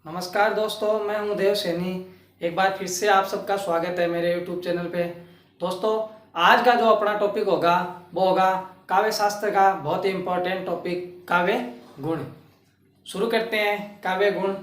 नमस्कार दोस्तों, मैं हूं देव सैनी। एक बार फिर से आप सबका स्वागत है मेरे YouTube चैनल पे। दोस्तों, आज का जो अपना टॉपिक होगा वो होगा काव्य शास्त्र का बहुत ही इम्पोर्टेंट टॉपिक काव्य गुण। शुरू करते हैं काव्य गुण।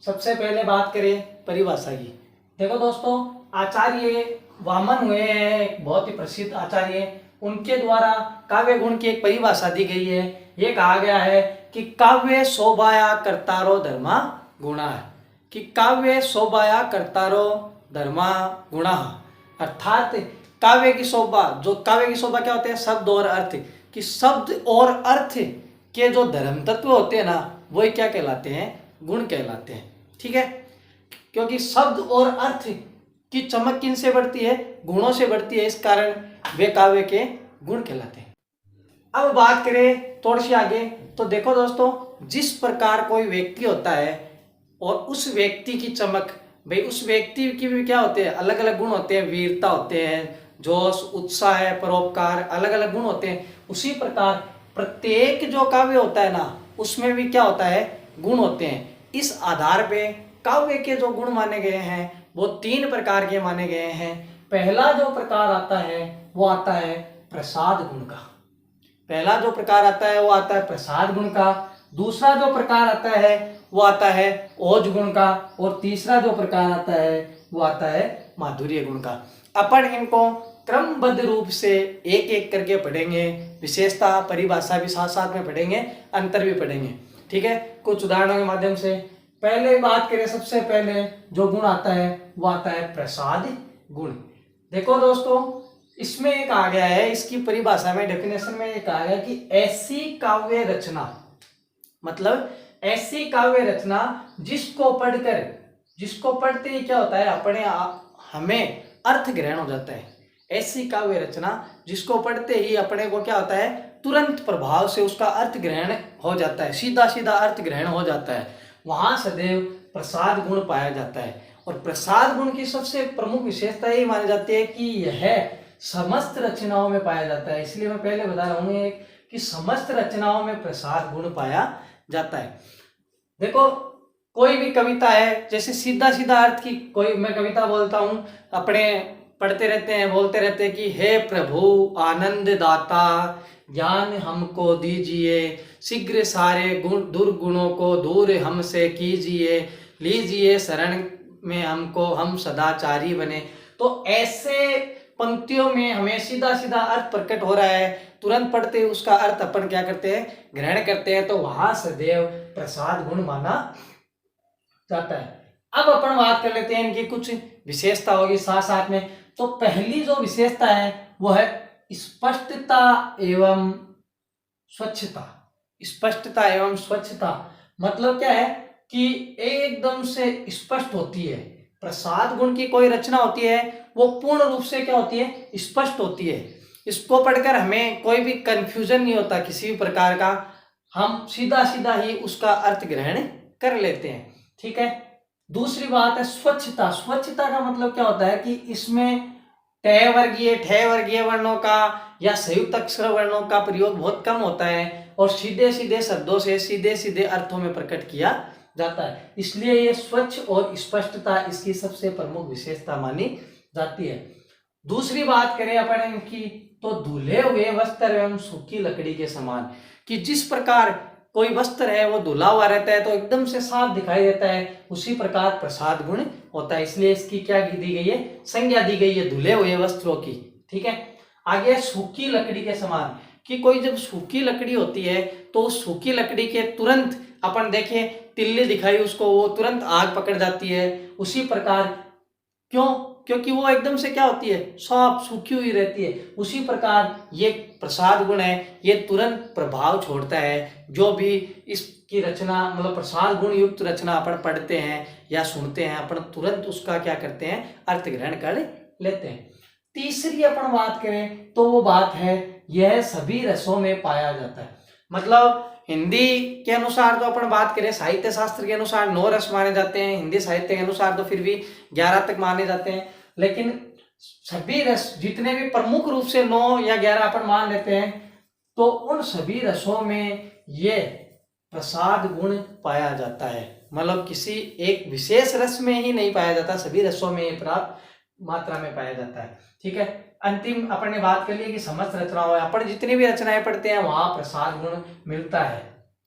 सबसे पहले बात करें परिभाषा की। देखो दोस्तों, आचार्य वामन हुए हैं, एक बहुत ही प्रसिद्ध आचार्य, उनके द्वारा काव्य गुण की एक परिभाषा दी गई है। ये कहा गया है कि काव्य शोभाया कर्तारो धर्मा गुणा है, कि काव्य शोभाया कर्तारो धर्मा गुणा, अर्थात काव्य की शोभा, जो काव्य की शोभा क्या होते हैं, शब्द और अर्थ, कि शब्द और अर्थ के जो धर्म तत्व होते हैं ना, वही क्या कहलाते हैं, गुण कहलाते हैं। ठीक है, क्योंकि शब्द और अर्थ की चमक किन से बढ़ती है, गुणों से बढ़ती है, इस कारण वे काव्य के गुण कहलाते हैं। अब बात करें थोड़ी सी आगे, तो देखो दोस्तों, जिस प्रकार कोई व्यक्ति होता है और उस व्यक्ति की चमक, भाई उस व्यक्ति की भी क्या होते हैं, अलग अलग गुण होते हैं, वीरता होते हैं, जोश, उत्साह है, परोपकार, अलग अलग गुण होते हैं। उसी प्रकार प्रत्येक जो काव्य होता है ना, उसमें भी क्या होता है, गुण होते हैं। इस आधार पे काव्य के जो गुण माने गए हैं वो 3 प्रकार के माने गए हैं। पहला जो प्रकार आता है वो आता है प्रसाद गुण का। पहला जो प्रकार आता है वो आता है प्रसाद गुण का। दूसरा जो प्रकार आता है वो आता है ओज गुण का। और तीसरा जो प्रकार आता है वो आता है माधुर्य गुण का। अपन इनको क्रमबद्ध रूप से एक एक करके पढ़ेंगे। विशेषता परिभाषा भी साथ साथ में पढ़ेंगे, अंतर भी पढ़ेंगे। ठीक है, कुछ उदाहरणों के माध्यम से। पहले बात करें, सबसे पहले जो गुण आता है वो आता है प्रसाद गुण। देखो दोस्तों, इसमें एक आ गया है, इसकी परिभाषा में, डेफिनेशन में एक आ गया कि ऐसी काव्य रचना, मतलब ऐसी काव्य रचना जिसको पढ़ते ही क्या होता है, अपने हमें अर्थ ग्रहण हो जाता है। ऐसी काव्य रचना जिसको पढ़ते ही अपने को क्या होता है, तुरंत प्रभाव से उसका अर्थ ग्रहण हो जाता है, सीधा सीधा अर्थ ग्रहण हो जाता है, वहां सदैव प्रसाद गुण पाया जाता है। और प्रसाद गुण की सबसे प्रमुख विशेषता यही मानी जाती है कि यह समस्त रचनाओं में पाया जाता है। इसलिए मैं पहले बता रहा हूं कि समस्त रचनाओं में प्रसाद गुण पाया जाता है। देखो, कोई भी कविता है, जैसे सीधा सीधा अर्थ की कोई मैं कविता बोलता हूं, अपने पढ़ते रहते हैं, बोलते रहते हैं कि हे प्रभु आनंद दाता ज्ञान हमको दीजिए, शीघ्र सारे गुण दुर्गुणों को दूर हमसे कीजिए, लीजिए शरण में हमको, हम सदाचारी बने। तो ऐसे पंक्तियों में हमें सीधा सीधा अर्थ प्रकट हो रहा है, तुरंत पढ़ते ही उसका अर्थ अपन क्या करते हैं, ग्रहण करते हैं, तो वहां सदैव प्रसाद गुण माना जाता है। अब अपन बात कर लेते हैं इनकी कुछ विशेषता होगी साथ साथ में। तो पहली जो विशेषता है वो है स्पष्टता एवं स्वच्छता। स्पष्टता एवं स्वच्छता मतलब क्या है कि एकदम से स्पष्ट होती है। प्रसाद गुण की कोई रचना होती है वो पूर्ण रूप से क्या होती है, स्पष्ट होती है। इसको पढ़कर हमें कोई भी कंफ्यूजन नहीं होता किसी भी प्रकार का, हम सीधा सीधा ही उसका अर्थ ग्रहण कर लेते हैं। ठीक है, दूसरी बात है स्वच्छता। स्वच्छता का मतलब क्या होता है कि इसमें टय वर्गीय, ठय वर्गीय वर्णों का या संयुक्त अक्षर वर्णों का प्रयोग बहुत कम होता है और सीधे सीधे शब्दों से सीधे सीधे अर्थों में प्रकट किया जाता है। इसलिए ये स्वच्छ और स्पष्टता इसकी सबसे प्रमुख विशेषता मानी जाती है। दूसरी बात करें अपन इनकी, तो धुले हुए वस्त्र एवं सूखी लकड़ी के समान, कि जिस प्रकार कोई वस्त्र है वो धुला हुआ रहता है तो एकदम से साफ दिखाई देता है, उसी प्रकार प्रसाद गुण होता है। इसलिए इसकी क्या दी गई है, संज्ञा दी गई है धुले हुए वस्त्रों की। ठीक है, आगे सूखी लकड़ी के समान, कि कोई जब सूखी लकड़ी होती है तो उस सूखी लकड़ी के तुरंत अपन देखें तिल्ली दिखाई उसको, वो तुरंत आग पकड़ जाती है। उसी प्रकार, क्यों, क्योंकि वो एकदम से क्या होती है, साफ सूखी हुई रहती है। उसी प्रकार ये प्रसाद गुण है, ये तुरंत प्रभाव छोड़ता है। जो भी इसकी रचना, मतलब प्रसाद गुण युक्त रचना अपन पढ़ते हैं या सुनते हैं, अपन तुरंत उसका क्या करते हैं, अर्थ ग्रहण कर लेते हैं। तीसरी अपन बात करें तो वो बात है यह सभी रसों में पाया जाता है। मतलब हिंदी के अनुसार तो अपन बात करें, साहित्य शास्त्र के अनुसार 9 रस माने जाते हैं, हिंदी साहित्य के अनुसार तो फिर भी 11 तक माने जाते हैं, लेकिन सभी रस जितने भी प्रमुख रूप से 9 या 11 अपन मान लेते हैं, तो उन सभी रसों में ये प्रसाद गुण पाया जाता है। मतलब किसी एक विशेष रस में ही नहीं पाया जाता, सभी रसों में ये पर्याप्त मात्रा में पाया जाता है। ठीक है, अंतिम अपन ने बात कर ली कि समस्त रचनाओं, अपन जितनी भी रचनाएं पढ़ते हैं वहां प्रसाद गुण मिलता है,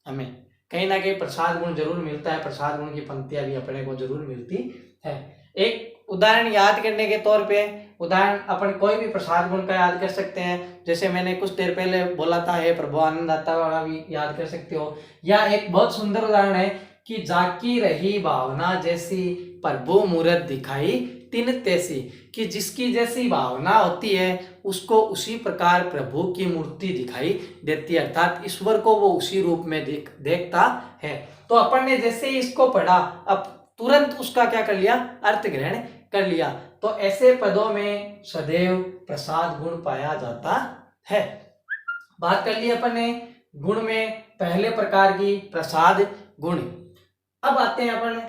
हमें कहीं ना कहीं प्रसाद गुण जरूर मिलता है, प्रसाद गुण की पंक्तियां भी अपने को जरूर मिलती है। एक उदाहरण याद करने के तौर पे, उदाहरण अपन कोई भी प्रसाद गुण का याद कर सकते हैं, जैसे मैंने कुछ देर पहले बोला था, हे प्रभु आनंद आता वाला भी याद कर सकते हो। या एक बहुत सुंदर उदाहरण है कि जाकी रही भावना जैसी प्रभु मूरत दिखाई तिन तैसी, कि जिसकी जैसी भावना होती है उसको उसी प्रकार प्रभु की मूर्ति दिखाई देती है, अर्थात ईश्वर को वो उसी रूप में देखता है। तो अपन ने जैसे ही इसको पढ़ा, अब तुरंत उसका क्या कर लिया, अर्थ ग्रहण कर लिया। तो ऐसे पदों में सदैव प्रसाद गुण पाया जाता है। बात कर ली अपन ने गुण में पहले प्रकार की प्रसाद गुण। अब आते हैं अपन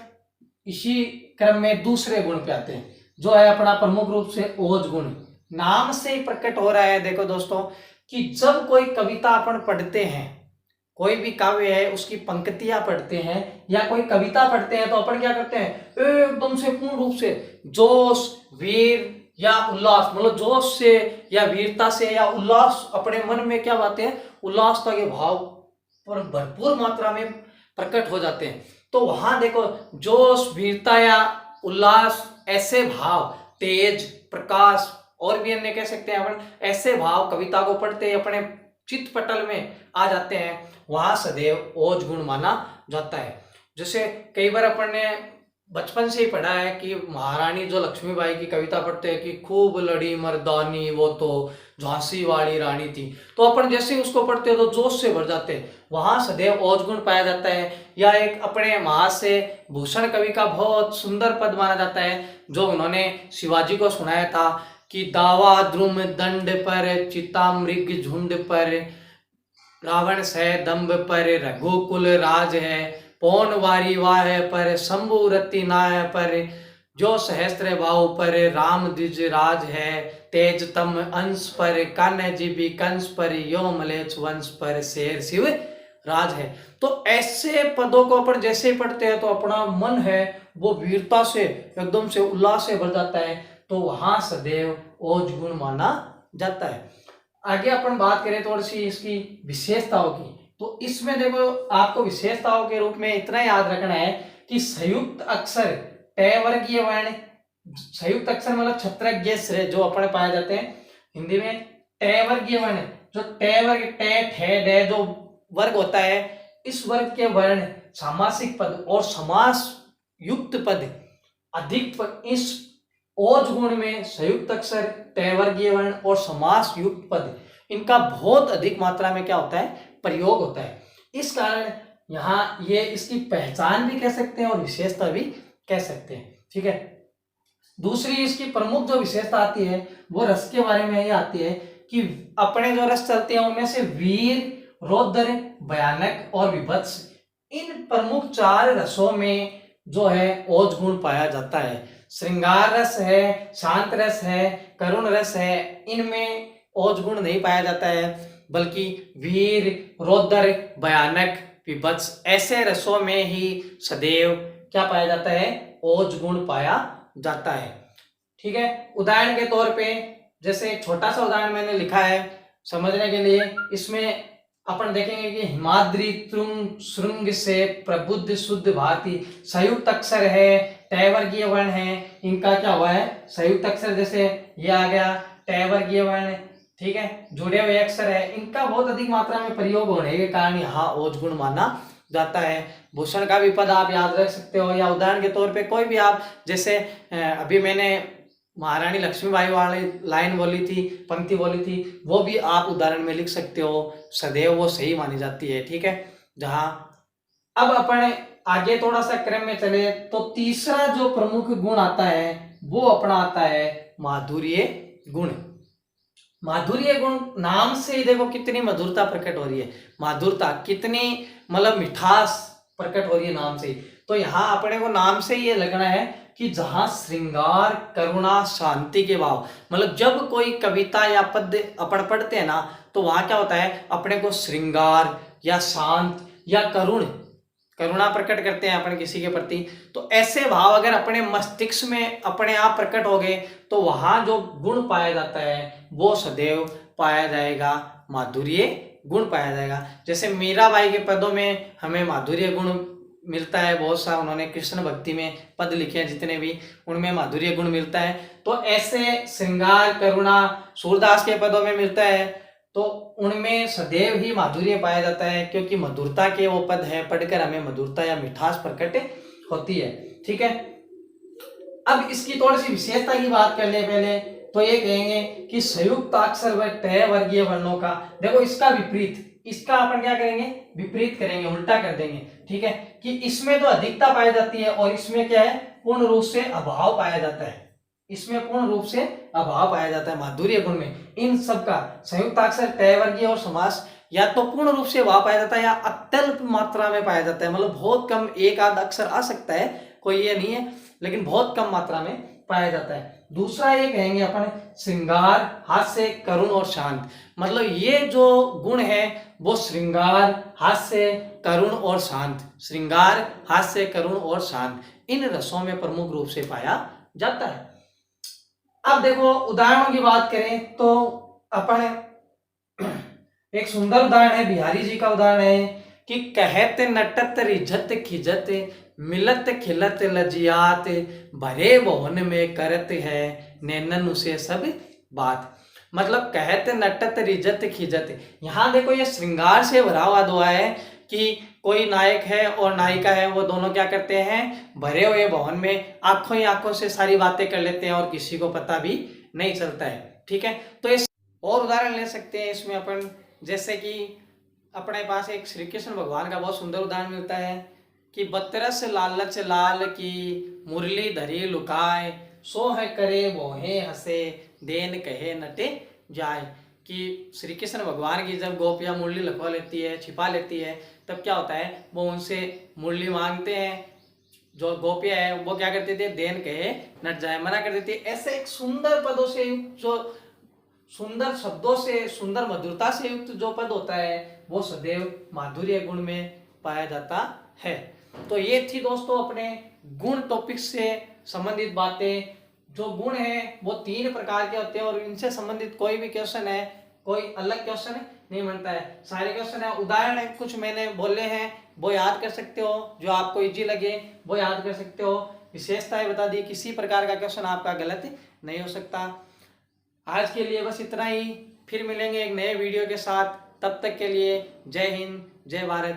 इसी क्रम में दूसरे गुण पे आते हैं, जो है अपना प्रमुख रूप से ओज गुण। नाम से ही प्रकट हो रहा है, देखो दोस्तों, कि जब कोई कविता अपन पढ़ते हैं, कोई भी काव्य है उसकी पंक्तियां पढ़ते हैं या कोई कविता पढ़ते हैं, तो अपन क्या करते हैं, एकदम से पूर्ण रूप से जोश, वीर या उल्लास, मतलब जोश से या वीरता से या उल्लास, अपने मन में क्या बातें हैं, उल्लासता के भाव पर भरपूर मात्रा में प्रकट हो जाते हैं। तो वहां देखो जोश, वीरता या उल्लास, ऐसे भाव, तेज, प्रकाश और भी अन्य कह सकते हैं अपन, ऐसे भाव कविता को पढ़ते अपने चित्त पटल में आ जाते हैं, वहां सदैव ओज गुण माना जाता है। जैसे कई बार अपन ने बचपन से ही पढ़ा है कि महारानी जो लक्ष्मीबाई की कविता पढ़ते हैं कि खूब लड़ी मर्दानी वो तो झांसी वाली रानी थी, तो अपन जैसे ही उसको पढ़ते हैं तो जोश से भर जाते हैं, वहां सदैव ओज गुण पाया जाता है। या एक अपने महासे भूषण कवि का बहुत सुंदर पद माना जाता है, जो उन्होंने शिवाजी को सुनाया था कि दावा द्रुम दंड पर, चिता मृग झुंड पर, रावण सह दंभ पर, रघुकुल राज है, पौन वारी वाह पर, शंभु रति नाय पर, जो सहस्त्र भाव पर, राम द्विज राज है, तेज तम अंश पर, कान्ह जीबी कंस पर, यो मलेच्छ वंश पर, शेर शिव राज है। तो ऐसे पदों को अपन जैसे पढ़ते हैं तो अपना मन है वो वीरता से एकदम से उल्लास से भर जाता है, तो वहां सदैव ओज गुण माना जाता है। आगे अपन बात करें थोड़ी सी इसकी विशेषताओं की, तो इसमें देखो आपको विशेषताओं के रूप में इतना याद रखना है कि संयुक्त अक्षर ट वर्गीय वर्ण, संयुक्त अक्षर मतलब छत्रज्ञ श्रेय जो अपन पाए जाते हैं हिंदी में, ट वर्गीय वर्ण, जो ट वर्ग टे ठे डे जो वर्ग होता है, इस वर्ग के वर्ण सामासिक पद और समास युक्त पद अधिक इस ओज गुण में संयुक्त अक्षर, ट वर्गीय वर्ण और समास युक्त पद, इनका बहुत अधिक मात्रा में क्या होता है, प्रयोग होता है। इस कारण यहाँ ये इसकी पहचान भी कह सकते हैं और विशेषता भी कह सकते हैं। ठीक है, दूसरी इसकी प्रमुख जो विशेषता आती है वो रस के बारे में ये आती है कि अपने जो रस चलते हैं उनमें से वीर, रौद्र, भयानक और विभत्स, इन प्रमुख 4 रसों में जो है ओज गुण पाया जाता है। श्रृंगार रस है, शांत रस है, करुण रस है, इनमें ओज गुण नहीं पाया जाता है, बल्कि वीर, रौद्र, भयानक, विभत्स ऐसे रसों में ही सदैव क्या पाया जाता है, ओज गुण पाया जाता है। ठीक है, उदाहरण के तौर पे जैसे छोटा सा उदाहरण मैंने लिखा है समझने के लिए, इसमें अपन देखेंगे कि हिमाद्री तुंग श्रृंग से प्रबुद्ध शुद्ध भांति, संयुक्त अक्षर है, ट वर्गीय वर्ण है, इनका क्या हुआ है, संयुक्त अक्षर, जैसे ये आ गया ट वर्गीय वर्ण, ठीक है, जुड़े हुए अक्षर है, इनका बहुत अधिक मात्रा में प्रयोग होने के कारण यहाँ ओज गुण माना जाता है। भूषण का भी पद आप याद रख सकते हो, या उदाहरण के तौर पे कोई भी आप, जैसे अभी मैंने महारानी लक्ष्मीबाई वाली लाइन बोली थी, पंक्ति बोली थी, वो भी आप उदाहरण में लिख सकते हो, सदैव वो सही मानी जाती है। ठीक है, जहां अब अपन आगे थोड़ा सा क्रम में चले तो तीसरा जो प्रमुख गुण आता है वो अपना आता है माधुर्य गुण। माधुर्य गुण नाम से ही देखो कितनी मधुरता प्रकट हो रही है, माधुरता कितनी मतलब मिठास प्रकट हो रही है नाम से ही। तो यहाँ अपने को नाम से ये लगना है कि जहां श्रृंगार, करुणा, शांति के भाव, मतलब जब कोई कविता या पद अपन पढ़ते हैं ना, तो वहां क्या होता है, अपने को श्रृंगार या शांत या करुणा प्रकट करते हैं अपन किसी के प्रति, तो ऐसे भाव अगर अपने मस्तिष्क में अपने आप प्रकट हो गए तो वहां जो गुण पाया जाता है वो सदैव पाया जाएगा, माधुर्य गुण पाया जाएगा। जैसे मीराबाई के पदों में हमें माधुर्य गुण मिलता है, बहुत सा उन्होंने कृष्ण भक्ति में पद लिखे हैं जितने भी, उनमें माधुर्य गुण मिलता है। तो ऐसे श्रृंगार करुणा सूरदास के पदों में मिलता है, तो उनमें सदैव ही माधुर्य पाया जाता है, क्योंकि मधुरता के वो पद है, पढ़कर हमें मधुरता या मिठास प्रकट होती है। ठीक है, अब इसकी थोड़ी सी विशेषता की बात कर ले पहले, तो ये कहेंगे कि संयुक्त अक्षर व तय वर्गीय वर्णों का, देखो इसका विपरीत, इसका अपन क्या करेंगे, विपरीत करेंगे, उल्टा कर देंगे। ठीक है, कि इसमें तो अधिकता पाई जाती है और इसमें क्या है, पूर्ण रूप से अभाव पाया जाता है, इसमें पूर्ण रूप से अभाव पाया जाता है माधुर्य गुण में। इन सब का संयुक्त अक्षर तय वर्गीय और समास या तो पूर्ण रूप से अभाव पाया जाता है या अत्यल्प मात्रा में पाया जाता है, मतलब बहुत कम, एक आध अक्षर आ सकता है, कोई ये नहीं है, लेकिन बहुत कम मात्रा में पाया जाता है। दूसरा ये कहेंगे अपन श्रृंगार, हास्य, करुण और शांत, मतलब ये जो गुण है वो श्रृंगार, हास्य, करुण और शांत, श्रृंगार, हास्य, करुण और शांत, इन रसों में प्रमुख रूप से पाया जाता है। अब देखो उदाहरणों की बात करें तो अपन एक सुंदर उदाहरण है, बिहारी जी का उदाहरण है कि कहत नटत रिझत खिजत मिलत खिलत लजियात भरे भवन में करत है नैनन उसे सब बात, मतलब कहत नटत रिझत खिजत, यहाँ देखो ये श्रृंगार से भरा हुआ दुआ है कि कोई नायक है और नायिका है, वो दोनों क्या करते हैं, भरे हुए भवन में आंखों ही आंखों से सारी बातें कर लेते हैं और किसी को पता भी नहीं चलता है। ठीक है, तो इस और उदाहरण ले सकते हैं इसमें अपन, जैसे कि अपने पास एक श्री कृष्ण भगवान का बहुत सुंदर उदाहरण मिलता है कि बतरस लालच लाल की मुरली धरी लुकाए सो है करे मोहे हंसे देन कहे नटे जाए, कि श्री कृष्ण भगवान की जब गोपियां मुरली लखवा लेती है, छिपा लेती है, तब क्या होता है, वो उनसे मुरली मांगते हैं, जो गोपियां है वो क्या करती थी, देन कहे नट जाए, मना कर देती है। ऐसे एक सुंदर पदों से युक्त, जो सुंदर शब्दों से, सुंदर मधुरता से युक्त जो पद होता है वो सदैव माधुर्य गुण में पाया जाता है। तो ये थी दोस्तों अपने गुण टॉपिक से संबंधित बातें। जो गुण है वो 3 प्रकार के होते हैं और इनसे संबंधित कोई भी क्वेश्चन है, कोई अलग क्वेश्चन नहीं बनता है, सारे क्वेश्चन है, उदाहरण है कुछ मैंने बोले हैं वो याद कर सकते हो, जो आपको इजी लगे वो याद कर सकते हो, विशेषताएं बता दी, किसी प्रकार का क्वेश्चन आपका गलत नहीं हो सकता। आज के लिए बस इतना ही, फिर मिलेंगे एक नए वीडियो के साथ, तब तक के लिए जय हिंद, जय भारत।